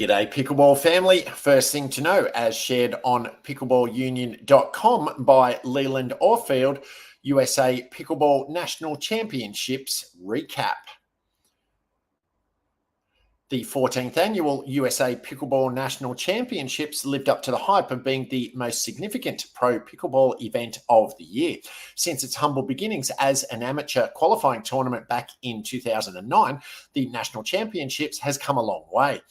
G'day Pickleball family. First thing to know, as shared on pickleballunion.com by Leland Orfield, USA Pickleball National Championships recap. The 14th annual USA Pickleball National Championships lived up to the hype of being the most significant pro pickleball event of the year. Since its humble beginnings as an amateur qualifying tournament back in 2009, the National Championships has come a long way.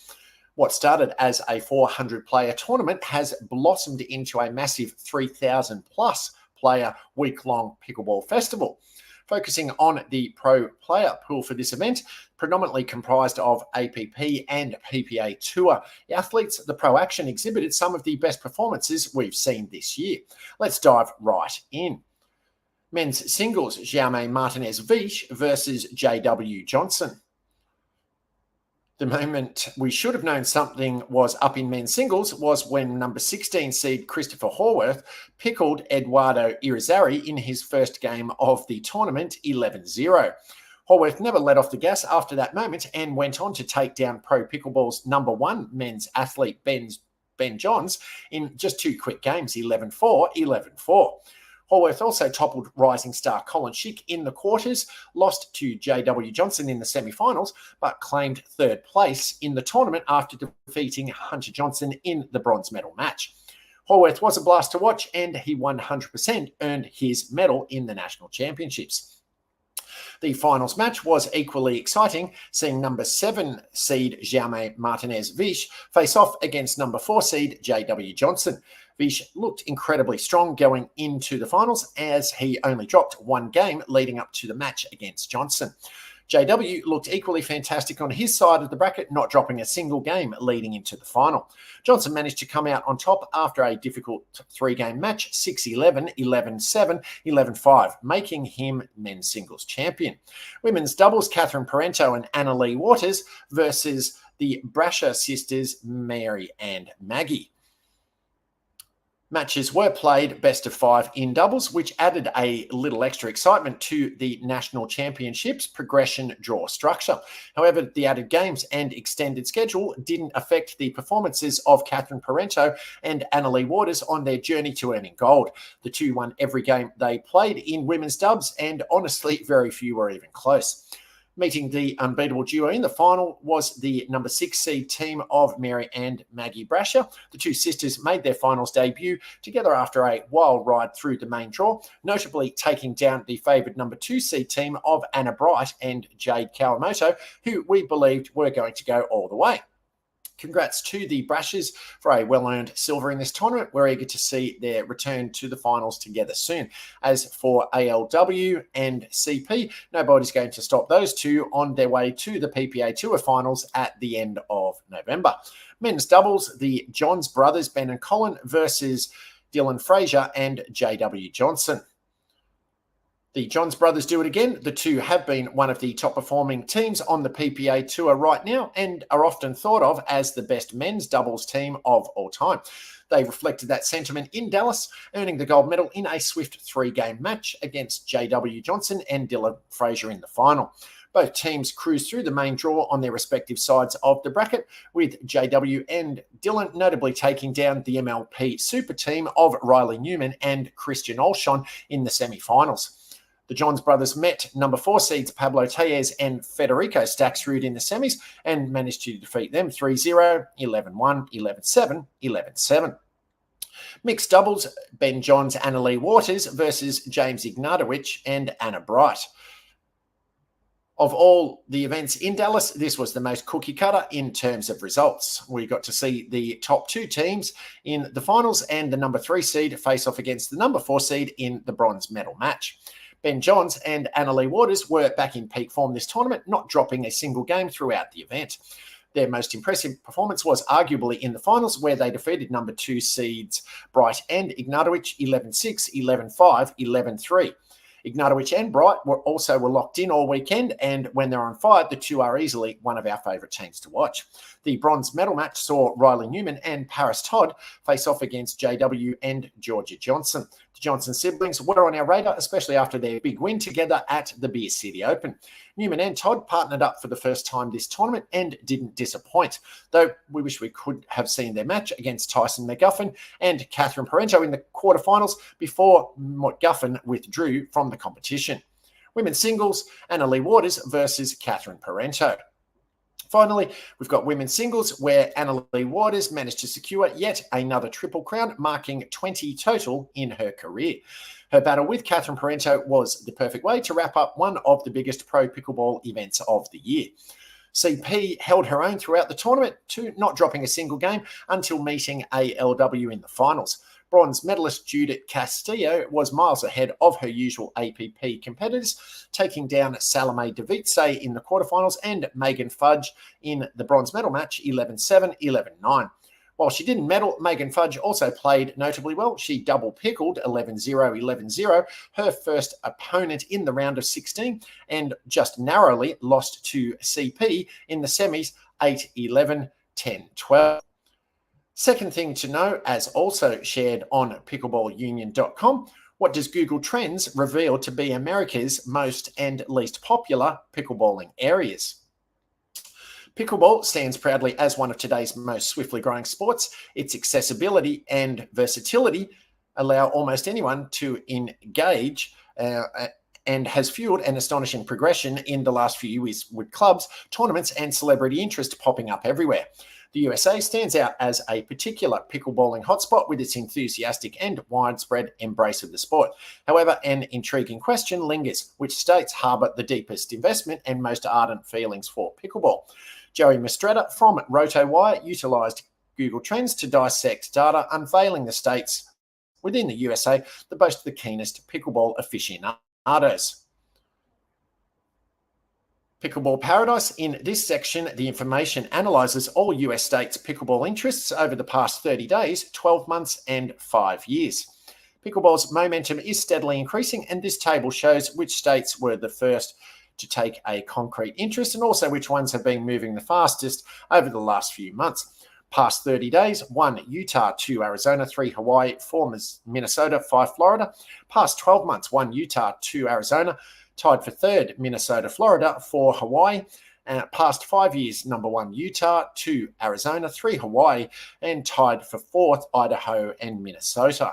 What started as a 400-player tournament has blossomed into a massive 3,000-plus player week-long pickleball festival. Focusing on the pro player pool for this event, predominantly comprised of APP and PPA Tour athletes, the Pro Action exhibited some of the best performances we've seen this year. Let's dive right in. Men's singles, Jaume Martinez-Vish versus JW Johnson. The moment we should have known something was up in men's singles was when number 16 seed Christopher Horwath pickled Eduardo Irizarry in his first game of the tournament 11-0. Horwath never let off the gas after that moment and went on to take down Pro Pickleball's number one men's athlete Ben Johns in just two quick games, 11-4, 11-4. Horwath also toppled rising star Colin Schick in the quarters, lost to JW Johnson in the semi-finals, but claimed third place in the tournament after defeating Hunter Johnson in the bronze medal match. Horwath was a blast to watch, and he 100% earned his medal in the national championships. The finals match was equally exciting, seeing number 7 seed Jaume Martinez-Vish face off against number 4 seed JW Johnson. Vish looked incredibly strong going into the finals as he only dropped one game leading up to the match against Johnson. JW looked equally fantastic on his side of the bracket, not dropping a single game leading into the final. Johnson managed to come out on top after a difficult three-game match, 6-11, 11-7, 11-5, making him men's singles champion. Women's doubles, Catherine Parento and Anna-Leigh Waters versus the Brasher sisters, Mary and Maggie. Matches were played best of 5 in doubles, which added a little extra excitement to the national championships progression draw structure. However, the added games and extended schedule didn't affect the performances of Catherine Parento and Anna-Leigh Waters on their journey to earning gold. The two won every game they played in women's dubs, and honestly, very few were even close. Meeting the unbeatable duo in the final was the number 6 seed team of Mary and Maggie Brasher. The two sisters made their finals debut together after a wild ride through the main draw, notably taking down the favoured number 2 seed team of Anna Bright and Jade Kawamoto, who we believed were going to go all the way. Congrats to the Brashers for a well-earned silver in this tournament. We're eager to see their return to the finals together soon. As for ALW and CP, nobody's going to stop those two on their way to the PPA Tour finals at the end of November. Men's doubles, the Johns brothers, Ben and Colin, versus Dylan Fraser and JW Johnson. The Johns brothers do it again. The two have been one of the top performing teams on the PPA Tour right now and are often thought of as the best men's doubles team of all time. They reflected that sentiment in Dallas, earning the gold medal in a swift 3-game match against JW Johnson and Dylan Fraser in the final. Both teams cruised through the main draw on their respective sides of the bracket, with JW and Dylan notably taking down the MLP super team of Riley Newman and Christian Olshon in the semi-finals. The Johns brothers met number 4 seeds Pablo Tellez and Federico Staksrud in the semis and managed to defeat them 3-0, 11-1, 11-7, 11-7. Mixed doubles, Ben Johns, Anna-Leigh Waters versus James Ignatowicz and Anna Bright. Of all the events in Dallas, this was the most cookie cutter in terms of results. We got to see the top 2 teams in the finals and the number 3 seed face off against the number 4 seed in the bronze medal match. Ben Johns and Anna-Leigh Waters were back in peak form this tournament, not dropping a single game throughout the event. Their most impressive performance was arguably in the finals, where they defeated number 2 seeds Bright and Ignatowicz 11-6, 11-5, 11-3. Ignatowicz and Bright were locked in all weekend, and when they're on fire, the two are easily one of our favourite teams to watch. The bronze medal match saw Riley Newman and Paris Todd face off against JW and Georgia Johnson. The Johnson siblings were on our radar, especially after their big win together at the Beer City Open. Newman and Todd partnered up for the first time this tournament and didn't disappoint, though we wish we could have seen their match against Tyson McGuffin and Catherine Parento in the quarterfinals before McGuffin withdrew from the competition. Women's singles, Anna-Leigh Waters versus Catherine Parento. Finally, we've got women's singles where Anna-Leigh Waters managed to secure yet another Triple Crown, marking 20 total in her career. Her battle with Catherine Parento was the perfect way to wrap up one of the biggest pro pickleball events of the year. CP held her own throughout the tournament, not dropping a single game until meeting ALW in the finals. Bronze medalist Judith Castillo was miles ahead of her usual APP competitors, taking down Salome DeVitse in the quarterfinals and Megan Fudge in the bronze medal match 11-7, 11-9. While she didn't medal, Megan Fudge also played notably well. She double pickled 11-0, 11-0, her first opponent in the round of 16, and just narrowly lost to CP in the semis 8-11, 10-12. Second thing to know, as also shared on pickleballunion.com, what does Google Trends reveal to be America's most and least popular pickleballing areas? Pickleball stands proudly as one of today's most swiftly growing sports. Its accessibility and versatility allow almost anyone to engage and has fueled an astonishing progression in the last few years with clubs, tournaments, and celebrity interest popping up everywhere. The USA stands out as a particular pickleballing hotspot with its enthusiastic and widespread embrace of the sport. However, an intriguing question lingers: which states harbour the deepest investment and most ardent feelings for pickleball? Joey Mistretta from RotoWire utilised Google Trends to dissect data, unveiling the states within the USA that boast the keenest pickleball aficionados. Pickleball Paradise. In this section, the information analyses all US states' pickleball interests over the past 30 days, 12 months, and 5 years. Pickleball's momentum is steadily increasing, and this table shows which states were the first to take a concrete interest and also which ones have been moving the fastest over the last few months. Past 30 days, 1 Utah, 2 Arizona, 3 Hawaii, 4 Minnesota, 5 Florida. Past 12 months, 1 Utah, 2 Arizona, tied for 3rd, Minnesota, Florida, 4 Hawaii. Past 5 years, number 1 Utah, 2 Arizona, 3 Hawaii, and tied for 4th, Idaho and Minnesota.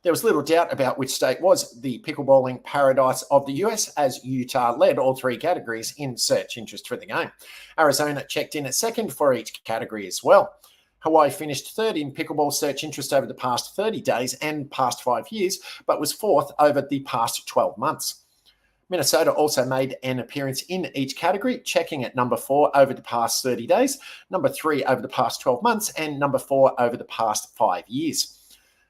There was little doubt about which state was the pickleballing paradise of the US, as Utah led all 3 categories in search interest for the game. Arizona checked in at 2nd for each category as well. Hawaii finished 3rd in pickleball search interest over the past 30 days and past 5 years, but was 4th over the past 12 months. Minnesota also made an appearance in each category, checking at number 4 over the past 30 days, number 3 over the past 12 months, and number 4 over the past 5 years.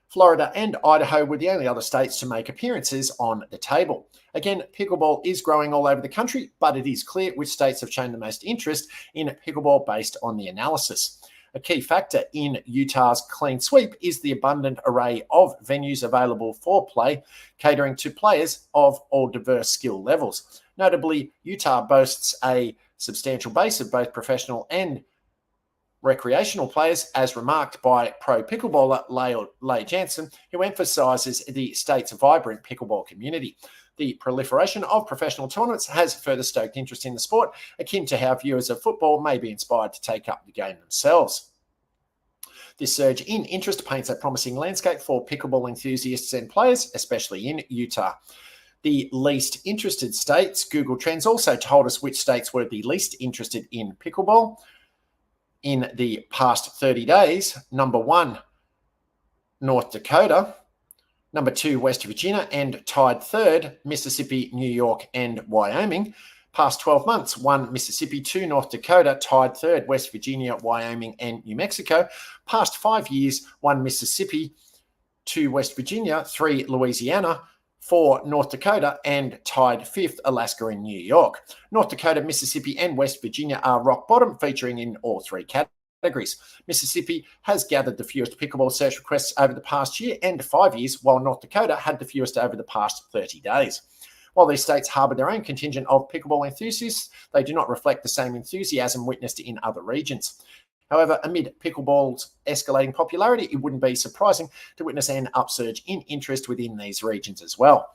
Florida and Idaho were the only other states to make appearances on the table. Again, pickleball is growing all over the country, but it is clear which states have shown the most interest in pickleball based on the analysis. A key factor in Utah's clean sweep is the abundant array of venues available for play, catering to players of all diverse skill levels. Notably, Utah boasts a substantial base of both professional and recreational players, as remarked by pro pickleballer Leigh Jansen, who emphasises the state's vibrant pickleball community. The proliferation of professional tournaments has further stoked interest in the sport, akin to how viewers of football may be inspired to take up the game themselves. This surge in interest paints a promising landscape for pickleball enthusiasts and players, especially in Utah. The least interested states, Google Trends also told us which states were the least interested in pickleball. In the past 30 days, number 1, North Dakota, number 2, West Virginia, and tied 3rd, Mississippi, New York, and Wyoming. Past 12 months, 1 Mississippi, 2 North Dakota, tied 3rd, West Virginia, Wyoming, and New Mexico. Past 5 years, 1 Mississippi, 2 West Virginia, 3 Louisiana, 4 North Dakota, and tied 5th, Alaska and New York. North Dakota, Mississippi, and West Virginia are rock bottom, featuring in all 3 categories. Mississippi has gathered the fewest pickleball search requests over the past year and 5 years, while North Dakota had the fewest over the past 30 days. While these states harbour their own contingent of pickleball enthusiasts, they do not reflect the same enthusiasm witnessed in other regions. However, amid pickleball's escalating popularity, it wouldn't be surprising to witness an upsurge in interest within these regions as well.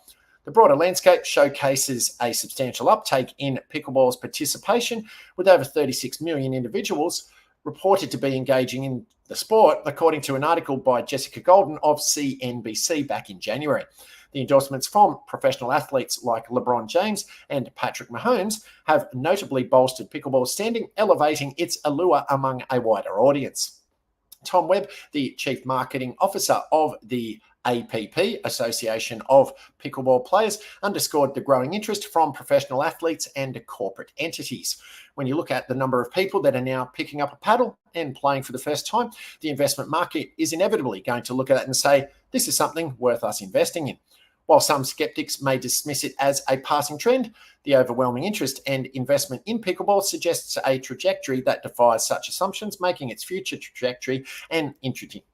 The broader landscape showcases a substantial uptake in pickleball's participation, with over 36 million individuals reported to be engaging in the sport, according to an article by Jessica Golden of CNBC back in January. The endorsements from professional athletes like LeBron James and Patrick Mahomes have notably bolstered pickleball's standing, elevating its allure among a wider audience. Tom Webb, the Chief Marketing Officer of the APP, Association of Pickleball Players, underscored the growing interest from professional athletes and corporate entities. When you look at the number of people that are now picking up a paddle and playing for the first time, the investment market is inevitably going to look at that and say, this is something worth us investing in. While some skeptics may dismiss it as a passing trend, the overwhelming interest and investment in pickleball suggests a trajectory that defies such assumptions, making its future trajectory an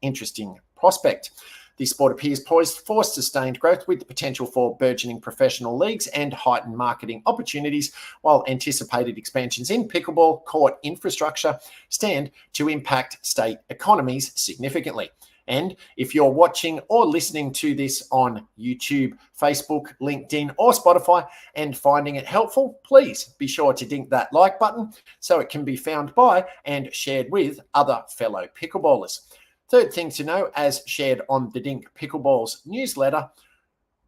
interesting prospect. The sport appears poised for sustained growth, with the potential for burgeoning professional leagues and heightened marketing opportunities, while anticipated expansions in pickleball court infrastructure stand to impact state economies significantly. And if you're watching or listening to this on YouTube, Facebook, LinkedIn, or Spotify and finding it helpful, please be sure to ding that like button so it can be found by and shared with other fellow pickleballers. Third thing to know, as shared on the Dink Pickleball's newsletter,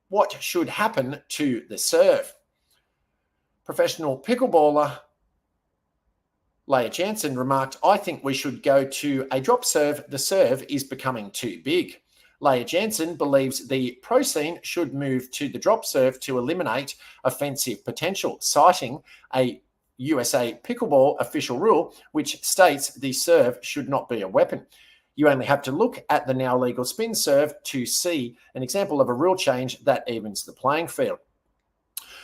what should happen to the serve? Professional pickleballer Leah Jansen remarked, I think we should go to a drop serve. The serve is becoming too big. Leah Jansen believes the pro scene should move to the drop serve to eliminate offensive potential, citing a USA Pickleball official rule which states the serve should not be a weapon. You only have to look at the now legal spin serve to see an example of a rule change that evens the playing field.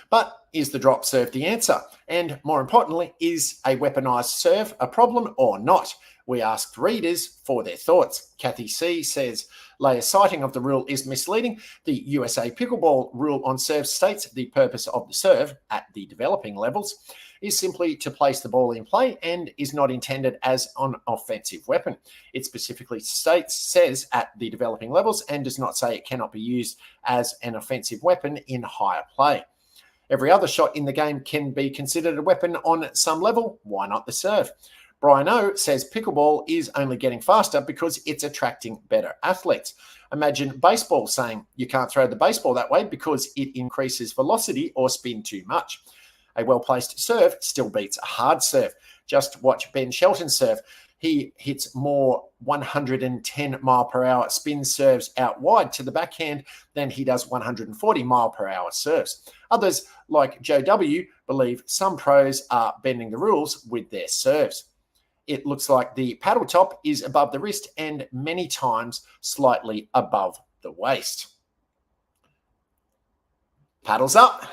But is the drop serve the answer? And more importantly, is a weaponized serve a problem or not? We asked readers for their thoughts. Kathy C. says, Leah's citing of the rule is misleading. The USA Pickleball rule on serve states the purpose of the serve at the developing levels is simply to place the ball in play and is not intended as an offensive weapon. It specifically says at the developing levels and does not say it cannot be used as an offensive weapon in higher play. Every other shot in the game can be considered a weapon on some level. Why not the serve? Brian O says pickleball is only getting faster because it's attracting better athletes. Imagine baseball saying you can't throw the baseball that way because it increases velocity or spin too much. A well-placed serve still beats a hard serve. Just watch Ben Shelton serve. He hits more 110 mile per hour spin serves out wide to the backhand than he does 140 mile per hour serves. Others, like Joe W., believe some pros are bending the rules with their serves. It looks like the paddle top is above the wrist and many times slightly above the waist. Paddles up.